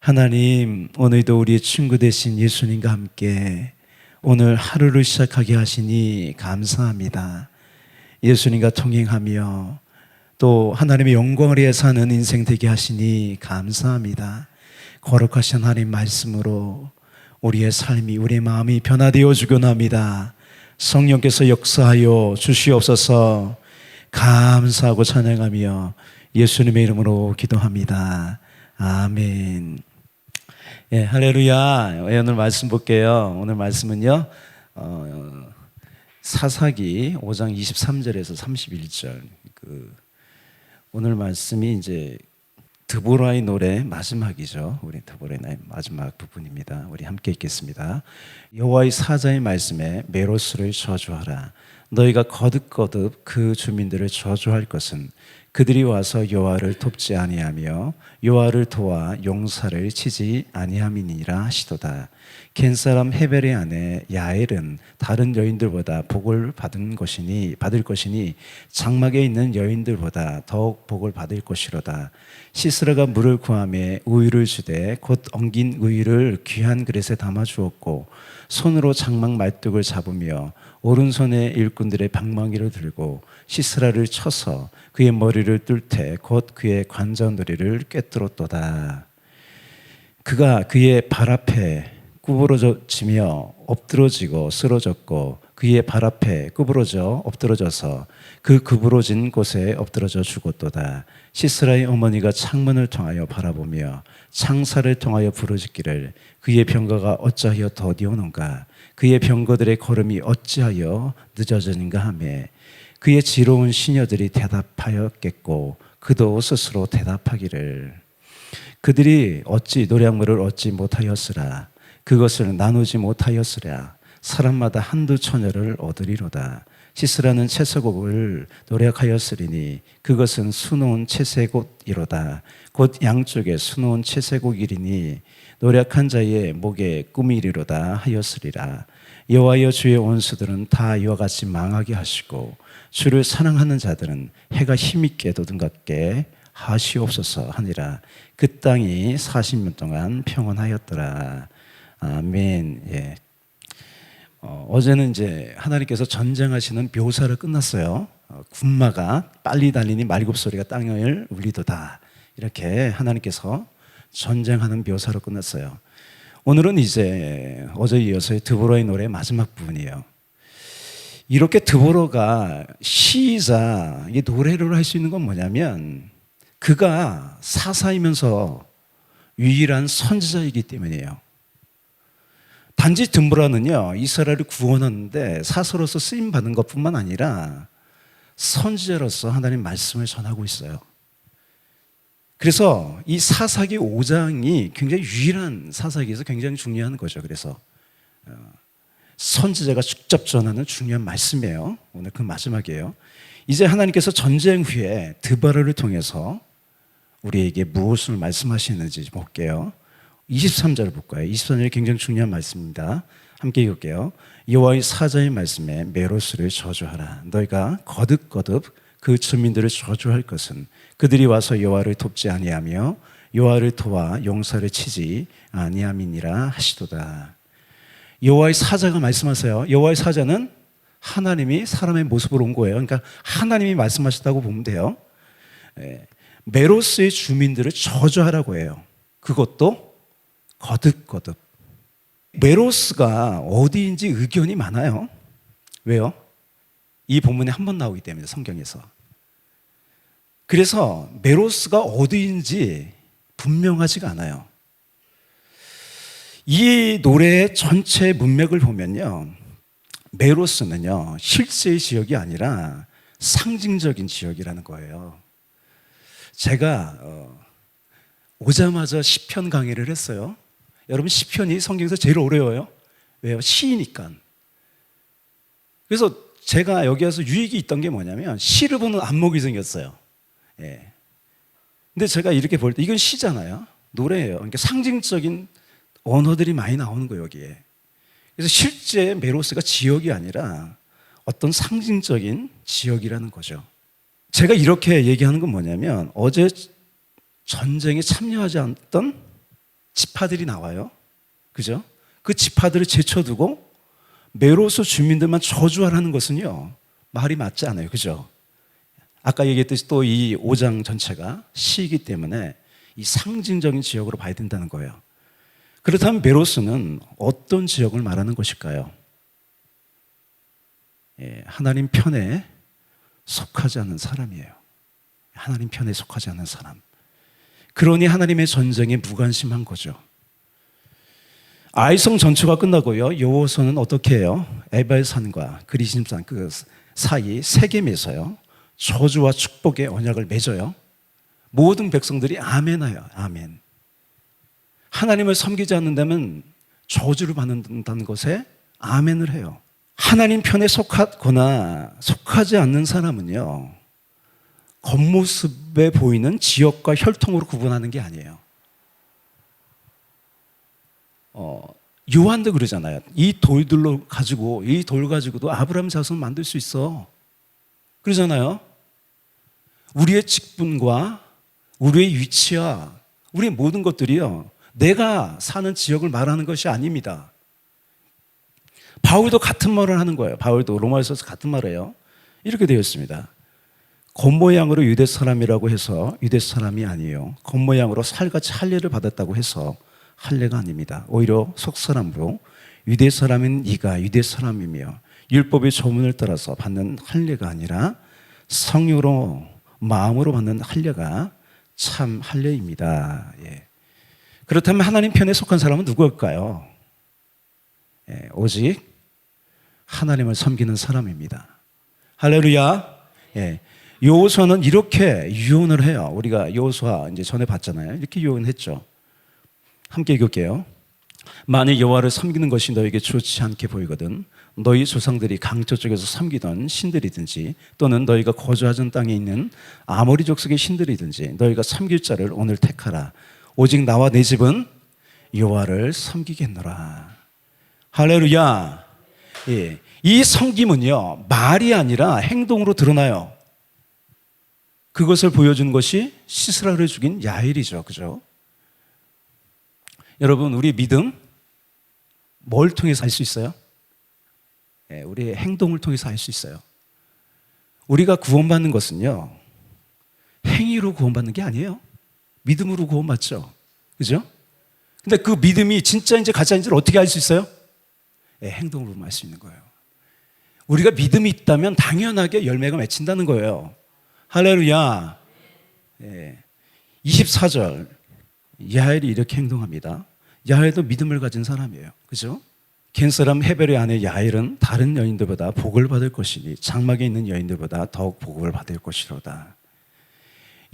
하나님, 오늘도 우리의 친구 되신 예수님과 함께 오늘 하루를 시작하게 하시니 감사합니다. 예수님과 동행하며 또 하나님의 영광을 위해 사는 인생 되게 하시니 감사합니다. 거룩하신 하나님 말씀으로 우리의 삶이, 우리의 마음이 변화되어 주곤 합니다. 성령께서 역사하여 주시옵소서. 감사하고 찬양하며 예수님의 이름으로 기도합니다. 아멘. 예, 할렐루야. 오늘 말씀 볼게요. 오늘 말씀은요, 사사기 5장 23절에서 31절. 오늘 말씀이 이제 드보라의 노래 마지막이죠. 우리 드보라의 마지막 부분입니다. 우리 함께 읽겠습니다. 여호와의 사자의 말씀에 메로스를 저주하라. 너희가 거듭거듭 그 주민들을 저주할 것은 그들이 와서 여호와를 돕지 아니하며 여호와를 도와 용사를 치지 아니함이니라 하시도다. 겐 사람 헤벨의 아내 야엘은 다른 여인들보다 복을 받을 것이니 장막에 있는 여인들보다 더욱 복을 받을 것이로다. 시스라가 물을 구하매 우유를 주되 곧 엉긴 우유를 귀한 그릇에 담아 주었고 손으로 장막 말뚝을 잡으며 오른손에 일꾼들의 방망이를 들고 시스라를 쳐서 그의 머리를 뚫되 곧 그의 관자놀이를 꿰뚫었도다. 그가 그의 발 앞에 구부러지며 엎드러지고 쓰러졌고 그의 발 앞에 구부러져 엎드러져서 그 구부러진 곳에 엎드러져 죽었도다. 시스라의 어머니가 창문을 통하여 바라보며 창살을 통하여 부르짖기를 그의 병거가 어찌하여 더디오는가, 그의 병거들의 걸음이 어찌하여 늦어지는가 하며 그의 지로운 시녀들이 대답하였겠고 그도 스스로 대답하기를 그들이 어찌 노량물을 얻지 못하였으라. 그것을 나누지 못하였으랴. 사람마다 한두 처녀를 얻으리로다. 시스라는 채색옷을 노력하였으리니 그것은 수놓은 채색옷이로다. 곧 양쪽에 수놓은 채색옷이리니 노력한 자의 목에 꿈이리로다 하였으리라. 여호와여, 주의 원수들은 다 이와 같이 망하게 하시고 주를 사랑하는 자들은 해가 힘있게 돋은갑게 하시옵소서 하니라. 그 땅이 40년 동안 평온하였더라. 아멘. 예. 어제는 이제 하나님께서 전쟁하시는 묘사를 끝났어요. 군마가 빨리 달리니 말굽소리가 땅을 울리도다. 이렇게 하나님께서 전쟁하는 묘사로 끝났어요. 오늘은 이제 어제 이어서의 드보라의 노래 마지막 부분이에요. 이렇게 드보라가 시이자 노래를 할 수 있는 건 뭐냐면 그가 사사이면서 유일한 선지자이기 때문이에요. 단지 드보라는요, 이스라엘을 구원하는데 사서로서 쓰임 받는 것뿐만 아니라 선지자로서 하나님 말씀을 전하고 있어요. 그래서 이 사사기 5장이 굉장히 유일한 사사기에서 굉장히 중요한 거죠. 그래서 선지자가 직접 전하는 중요한 말씀이에요. 오늘 그 마지막이에요. 이제 하나님께서 전쟁 후에 드보라를 통해서 우리에게 무엇을 말씀하시는지 볼게요. 23절을 볼까요? 23절이 굉장히 중요한 말씀입니다. 함께 읽을게요. 여호와의 사자의 말씀에 메로스를 저주하라. 너희가 거듭거듭 그 주민들을 저주할 것은 그들이 와서 여호와를 돕지 아니하며 여호와를 도와 용사를 치지 아니함이니라 하시도다. 여호와의 사자가 말씀하세요. 여호와의 사자는 하나님이 사람의 모습으로 온 거예요. 그러니까 하나님이 말씀하셨다고 보면 돼요. 메로스의 주민들을 저주하라고 해요. 그것도 거듭거듭. 메로스가 어디인지 의견이 많아요. 왜요? 이 본문에 한 번 나오기 때문에, 성경에서. 그래서 메로스가 어디인지 분명하지가 않아요. 이 노래의 전체 문맥을 보면요, 메로스는요, 실제의 지역이 아니라 상징적인 지역이라는 거예요. 제가 오자마자 시편 강의를 했어요. 여러분, 시편이 성경에서 제일 어려워요. 왜요? 시이니까. 그래서 제가 여기 와서 유익이 있던 게 뭐냐면 시를 보는 안목이 생겼어요. 예. 근데 제가 이렇게 볼 때 이건 시잖아요. 노래예요. 그러니까 상징적인 언어들이 많이 나오는 거예요, 여기에. 그래서 실제 메로스가 지역이 아니라 어떤 상징적인 지역이라는 거죠. 제가 이렇게 얘기하는 건 뭐냐면 어제 전쟁에 참여하지 않았던 지파들이 나와요. 그죠? 그 지파들을 제쳐두고 메로스 주민들만 저주하라는 것은요, 말이 맞지 않아요. 그죠? 아까 얘기했듯이 또 이 5장 전체가 시이기 때문에 이 상징적인 지역으로 봐야 된다는 거예요. 그렇다면 메로스는 어떤 지역을 말하는 것일까요? 하나님 편에 속하지 않는 사람이에요. 하나님 편에 속하지 않는 사람. 그러니 하나님의 전쟁에 무관심한 거죠. 아이성 전투가 끝나고요, 여호수아는 어떻게 해요? 에바의 산과 그리심 산 그 사이 세겜에서요, 저주와 축복의 언약을 맺어요. 모든 백성들이 아멘하여 아멘. 하나님을 섬기지 않는다면 저주를 받는다는 것에 아멘을 해요. 하나님 편에 속하거나 속하지 않는 사람은요, 겉모습에 보이는 지역과 혈통으로 구분하는 게 아니에요. 요한도 그러잖아요. 이 돌 가지고도 아브라함 자손 만들 수 있어. 그러잖아요. 우리의 직분과 우리의 위치와 우리의 모든 것들이요, 내가 사는 지역을 말하는 것이 아닙니다. 바울도 같은 말을 하는 거예요. 바울도 로마서에서 같은 말을 해요. 이렇게 되어 있습니다. 겉모양으로 유대 사람이라고 해서 유대 사람이 아니에요. 겉모양으로 살같이 할례를 받았다고 해서 할례가 아닙니다. 오히려 속사람으로 유대 사람인 이가 유대 사람이며 율법의 조문을 따라서 받는 할례가 아니라 성령으로 마음으로 받는 할례가 참 할례입니다. 예. 그렇다면 하나님 편에 속한 사람은 누구일까요? 오직 하나님을 섬기는 사람입니다. 할렐루야. 여호수아는 이렇게 유언을 해요. 우리가 여호수아 이제 전에 봤잖아요. 이렇게 유언했죠. 함께 읽을게요. 만일 여호와를 섬기는 것이 너에게 좋지 않게 보이거든 너희 조상들이 강저 쪽에서 섬기던 신들이든지 또는 너희가 거주하던 땅에 있는 아모리 족속의 신들이든지 너희가 섬길 자를 오늘 택하라. 오직 나와 내 집은 여호와를 섬기겠노라. 할렐루야. 예. 이 섬김은요, 말이 아니라 행동으로 드러나요. 그것을 보여준 것이 시스라를 죽인 야일이죠. 그죠? 여러분, 우리 믿음 뭘 통해서 알 수 있어요? 우리의 행동을 통해서 알 수 있어요. 우리가 구원받는 것은요, 행위로 구원받는 게 아니에요. 믿음으로 구원받죠. 그죠? 근데 그 믿음이 진짜인지 가짜인지를 어떻게 알 수 있어요? 행동으로 알 수 있는 거예요. 우리가 믿음이 있다면 당연하게 열매가 맺힌다는 거예요. 할렐루야. 24절 야헬이 이렇게 행동합니다. 야헬도 믿음을 가진 사람이에요. 그죠? 겐사람 헤벨의 아내 야헬은 다른 여인들보다 복을 받을 것이니 장막에 있는 여인들보다 더욱 복을 받을 것이로다.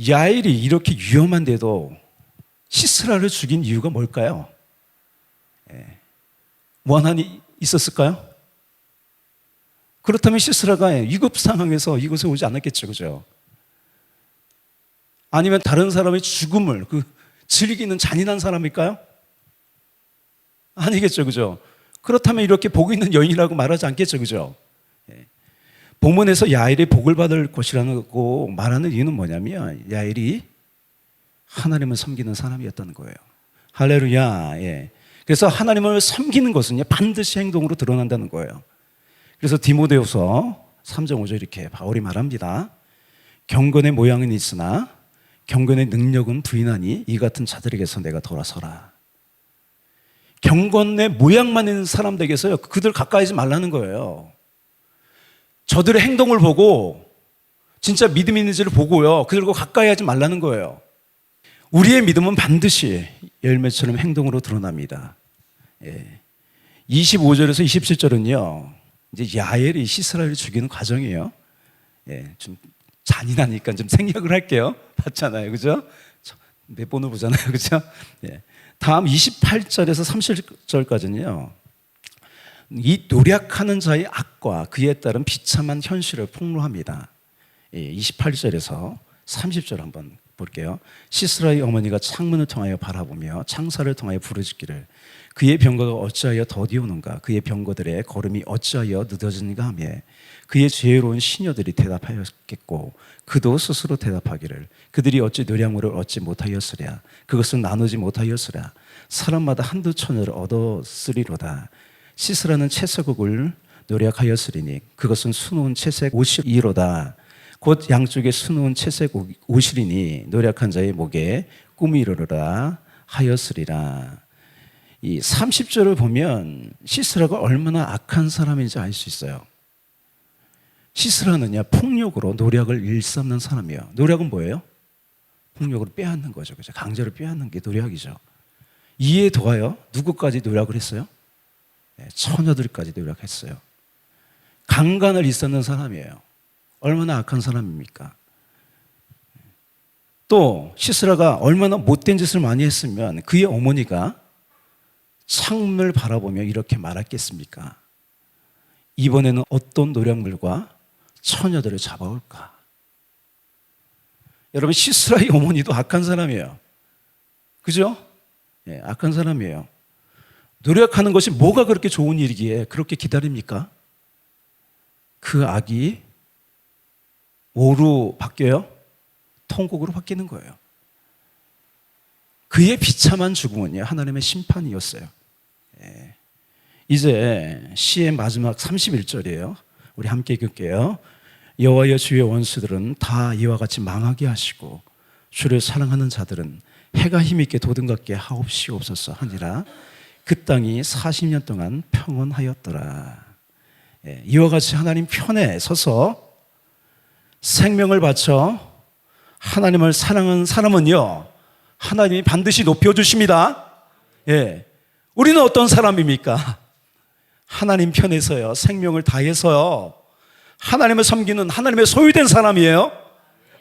야헬이 이렇게 위험한데도 시스라를 죽인 이유가 뭘까요? 원한이 있었을까요? 그렇다면 시스라가 위급 상황에서 이곳에 오지 않았겠죠. 그죠? 아니면 다른 사람의 죽음을 즐기는 잔인한 사람일까요? 아니겠죠. 그죠? 그렇다면 이렇게 복 있는 여인이라고 말하지 않겠죠. 그죠? 본문에서 야일이 복을 받을 것이라고 말하는 이유는 뭐냐면 야일이 하나님을 섬기는 사람이었다는 거예요. 할렐루야. 그래서 하나님을 섬기는 것은 반드시 행동으로 드러난다는 거예요. 그래서 디모데후서 3장 5절 이렇게 바울이 말합니다. 경건의 모양은 있으나 경건의 능력은 부인하니 이 같은 자들에게서 내가 돌아서라. 경건의 모양만 있는 사람들에게서요, 그들 가까이 하지 말라는 거예요. 저들의 행동을 보고 진짜 믿음 있는지를 보고요, 그들과 가까이 하지 말라는 거예요. 우리의 믿음은 반드시 열매처럼 행동으로 드러납니다. 25절에서 27절은요 이제 야엘이 시스라를 죽이는 과정이에요. 좀 잔인하니까 좀 생략을 할게요. 봤잖아요. 그죠? 몇 번을 보잖아요. 그죠? 다음 28절에서 30절까지는요 이 노력하는 자의 악과 그에 따른 비참한 현실을 폭로합니다. 28절에서 30절 한번 볼게요. 시스라의 어머니가 창문을 통하여 바라보며 창살을 통하여 부르짖기를 그의 병거가 어찌하여 더디오는가 그의 병거들의 걸음이 어찌하여 늦어지는가 하며 그의 지혜로운 시녀들이 대답하였겠고 그도 스스로 대답하기를 그들이 어찌 노량물을 얻지 못하였으랴 그것을 나누지 못하였으랴 사람마다 한두 처녀를 얻었으리로다 시스라는 채색옷을 노력하였으리니 그것은 수놓은 채색 옷이로다 곧 양쪽에 수놓은 채색 옷이리니 노력한 자의 목에 꿈이 이르르라 하였으리라. 이 30절을 보면 시스라가 얼마나 악한 사람인지 알 수 있어요. 시스라는요 폭력으로 노력을 일삼는 사람이에요. 노력은 뭐예요? 폭력으로 빼앗는 거죠. 그죠? 강제로 빼앗는 게 노력이죠. 이에 더하여 누구까지 노력을 했어요? 네, 처녀들까지 노력했어요. 강간을 일삼는 사람이에요. 얼마나 악한 사람입니까? 또 시스라가 얼마나 못된 짓을 많이 했으면 그의 어머니가 창문을 바라보며 이렇게 말했겠습니까? 이번에는 어떤 노력물과 처녀들을 잡아올까? 여러분 시스라의 어머니도 악한 사람이에요. 그죠? 예, 악한 사람이에요. 노력하는 것이 뭐가 그렇게 좋은 일이기에 그렇게 기다립니까? 그 악이 뭐로 바뀌어요? 통곡으로 바뀌는 거예요. 그의 비참한 죽음은요 하나님의 심판이었어요. 예. 이제 시의 마지막 31절이에요. 우리 함께 읽을게요. 여호와여 주의 원수들은 다 이와 같이 망하게 하시고 주를 사랑하는 자들은 해가 힘있게 도든갑게 하옵시옵소서 하니라. 그 땅이 40년 동안 평온하였더라. 예. 이와 같이 하나님 편에 서서 생명을 바쳐 하나님을 사랑하는 사람은요 하나님이 반드시 높여주십니다. 예. 우리는 어떤 사람입니까? 하나님 편에서요 생명을 다해서요 하나님을 섬기는 하나님의 소유된 사람이에요.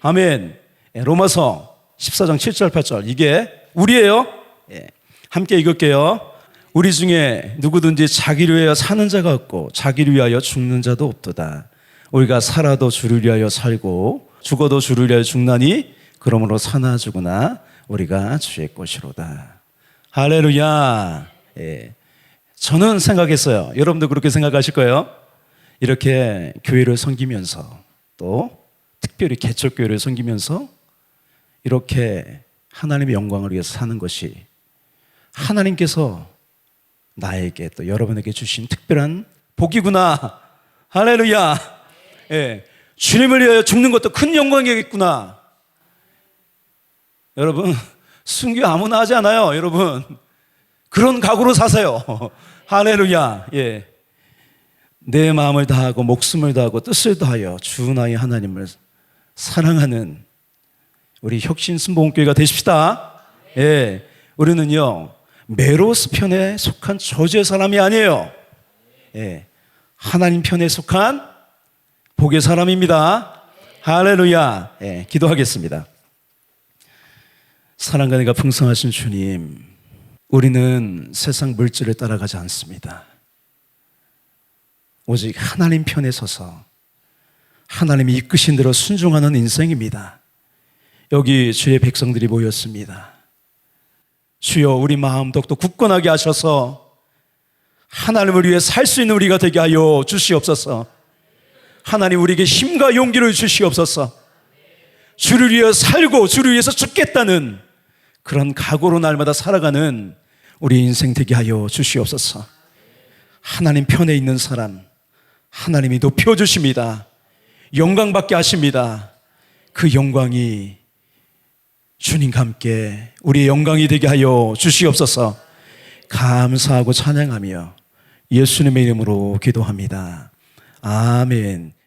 아멘. 예. 로마서 14장 7절 8절 이게 우리예요. 예. 함께 읽을게요. 우리 중에 누구든지 자기를 위하여 사는 자가 없고 자기를 위하여 죽는 자도 없도다. 우리가 살아도 주를 위하여 살고 죽어도 주를 위하여 죽나니 그러므로 사나 죽으나 우리가 주의 것이로다. 할렐루야. 예. 저는 생각했어요. 여러분도 그렇게 생각하실 거예요. 이렇게 교회를 섬기면서 또 특별히 개척교회를 섬기면서 이렇게 하나님의 영광을 위해서 사는 것이 하나님께서 나에게 또 여러분에게 주신 특별한 복이구나. 할렐루야. 예, 주님을 위하여 죽는 것도 큰 영광이겠구나. 여러분 순교 아무나 하지 않아요. 여러분 그런 각오로 사세요. 할렐루야. 예, 내 마음을 다하고 목숨을 다하고 뜻을 다하여 주 나의 하나님을 사랑하는 우리 혁신순복음교회가 되십시다. 예, 우리는요 메로스 편에 속한 저주의 사람이 아니에요. 예, 하나님 편에 속한 복의 사람입니다. 할렐루야. 예, 기도하겠습니다. 사랑과 은혜가 풍성하신 주님, 우리는 세상 물질을 따라가지 않습니다. 오직 하나님 편에 서서 하나님이 이끄신 대로 순종하는 인생입니다. 여기 주의 백성들이 모였습니다. 주여 우리 마음도 또 굳건하게 하셔서 하나님을 위해 살 수 있는 우리가 되게 하여 주시옵소서. 하나님 우리에게 힘과 용기를 주시옵소서. 주를 위해 살고 주를 위해서 죽겠다는 그런 각오로 날마다 살아가는 우리 인생 되게 하여 주시옵소서. 하나님 편에 있는 사람 하나님이 높여주십니다. 영광받게 하십니다. 그 영광이 주님과 함께 우리의 영광이 되게 하여 주시옵소서. 감사하고 찬양하며 예수님의 이름으로 기도합니다. 아멘.